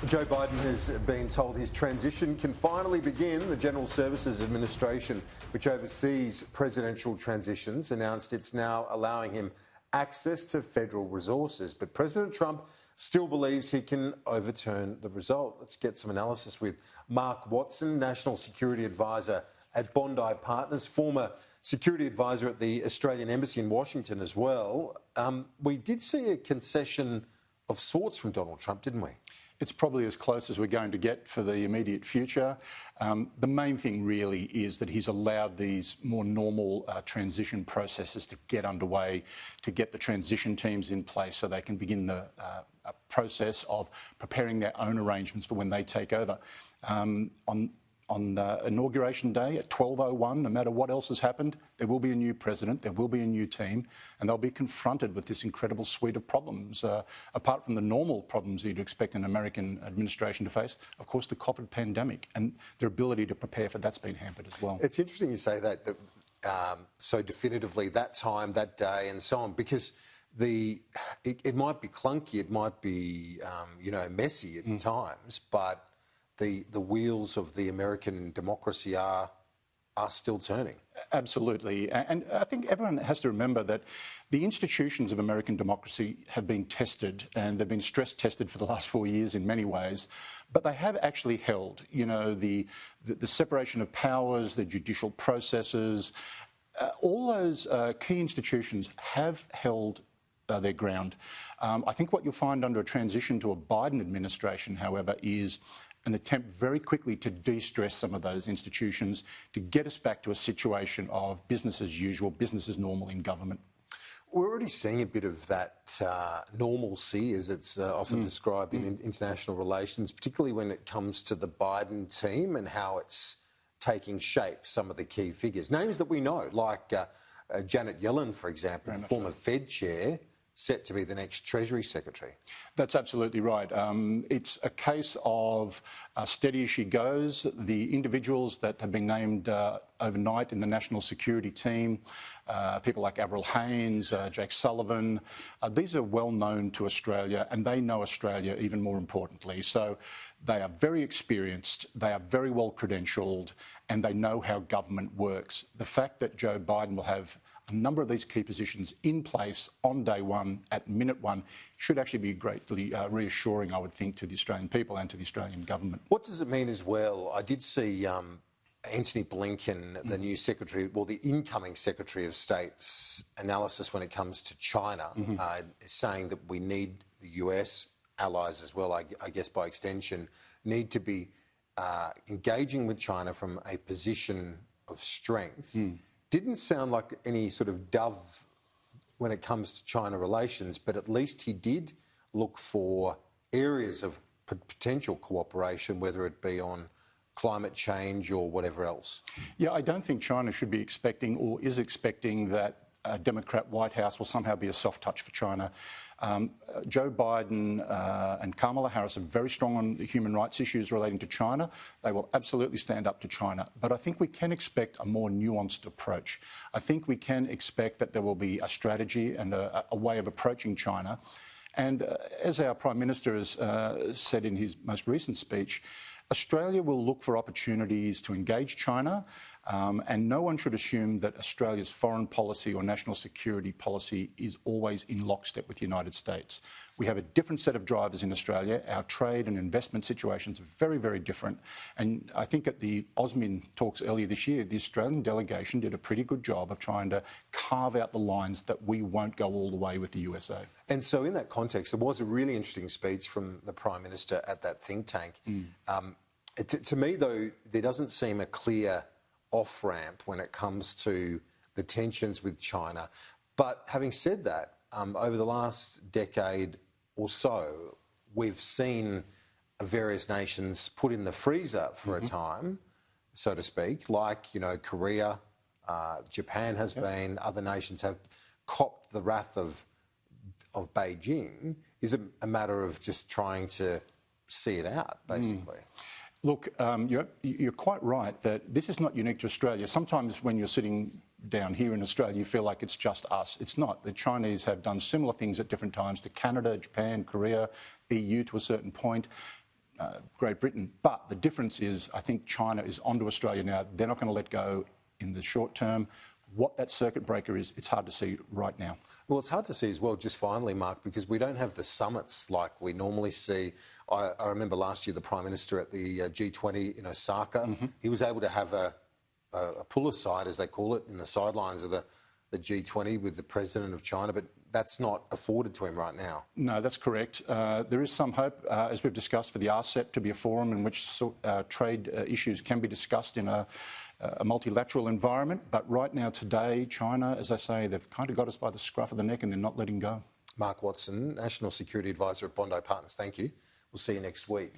Joe Biden has been told his transition can finally begin. The General Services Administration, which oversees presidential transitions, announced it's now allowing him access to federal resources. But President Trump still believes he can overturn the result. Let's get some analysis with Mark Watson, National Security Advisor at Bondi Partners, former Security Advisor at the Australian Embassy in Washington as well. We did see a concession of sorts from Donald Trump, didn't we? It's probably as close as we're going to get for the immediate future. The main thing really is that he's allowed these more normal transition processes to get underway, to get the transition teams in place so they can begin the process of preparing their own arrangements for when they take over. On Inauguration Day at 12:01, no matter what else has happened, there will be a new president, there will be a new team, and they'll be confronted with this incredible suite of problems. Apart from the normal problems you'd expect an American administration to face, of course, the COVID pandemic and their ability to prepare for that's been hampered as well. It's interesting you say that so definitively, that time, that day, and so on, because it might be clunky, it might be messy at times, but the wheels of the American democracy are still turning. Absolutely. And I think everyone has to remember that the institutions of American democracy have been tested, and they've been stress tested for the last 4 years in many ways, but they have actually held, the separation of powers, the judicial processes, all those key institutions have held their ground. I think what you'll find under a transition to a Biden administration, however, is an attempt very quickly to de-stress some of those institutions, to get us back to a situation of business as usual, business as normal in government. We're already seeing a bit of that normalcy, as it's often described in international relations, particularly when it comes to the Biden team and how it's taking shape, some of the key figures. Names that we know, like Janet Yellen, for example, former Fed chair, set to be the next Treasury Secretary. That's absolutely right. It's a case of steady as she goes. The individuals that have been named overnight in the national security team, people like Avril Haines, Jake Sullivan, these are well known to Australia, and they know Australia even more importantly. So they are very experienced, they are very well credentialed, and they know how government works. The fact that Joe Biden will have a number of these key positions in place on day one, at minute one, should actually be greatly reassuring, I would think, to the Australian people and to the Australian government. What does it mean as well? I did see Antony Blinken, the new Secretary, well, the incoming Secretary of State's analysis when it comes to China, saying that we need the US, allies as well, I guess by extension, need to be engaging with China from a position of strength. Didn't sound like any sort of dove when it comes to China relations, but at least he did look for areas of potential cooperation, whether it be on climate change or whatever else. Yeah, I don't think China should be expecting or is expecting that a Democrat White House will somehow be a soft touch for China. Joe Biden and Kamala Harris are very strong on the human rights issues relating to China. They will absolutely stand up to China. But I think we can expect a more nuanced approach. I think we can expect that there will be a strategy and a way of approaching China. And as our Prime Minister has said in his most recent speech, Australia will look for opportunities to engage China, and no one should assume that Australia's foreign policy or national security policy is always in lockstep with the United States. We have a different set of drivers in Australia. Our trade and investment situations are very, very different. And I think at the AUSMIN talks earlier this year, the Australian delegation did a pretty good job of trying to carve out the lines that we won't go all the way with the USA. And so in that context, there was a really interesting speech from the Prime Minister at that think tank. To me, though, there doesn't seem a clear off-ramp when it comes to the tensions with China. But having said that, over the last decade or so, we've seen various nations put in the freezer for a time, so to speak, like, Korea, Japan has been, other nations have copped the wrath of Beijing. Is it a matter of just trying to see it out, basically? Look, you're quite right that this is not unique to Australia. Sometimes when you're sitting down here in Australia, you feel like it's just us. It's not. The Chinese have done similar things at different times to Canada, Japan, Korea, EU to a certain point. Great Britain. But the difference is, I think China is onto Australia now. They're not going to let go in the short term. What that circuit breaker is, it's hard to see right now. Well, it's hard to see as well, just finally, Mark, because we don't have the summits like we normally see. I remember last year the Prime Minister at the G20 in Osaka, he was able to have a pull-aside, as they call it, in the sidelines of the G20 with the President of China, but that's not afforded to him right now. No, that's correct. There is some hope, as we've discussed, for the RCEP to be a forum in which trade issues can be discussed in a multilateral environment. But right now, today, China, as I say, they've kind of got us by the scruff of the neck and they're not letting go. Mark Watson, National Security Advisor at Bondi Partners, thank you. We'll see you next week.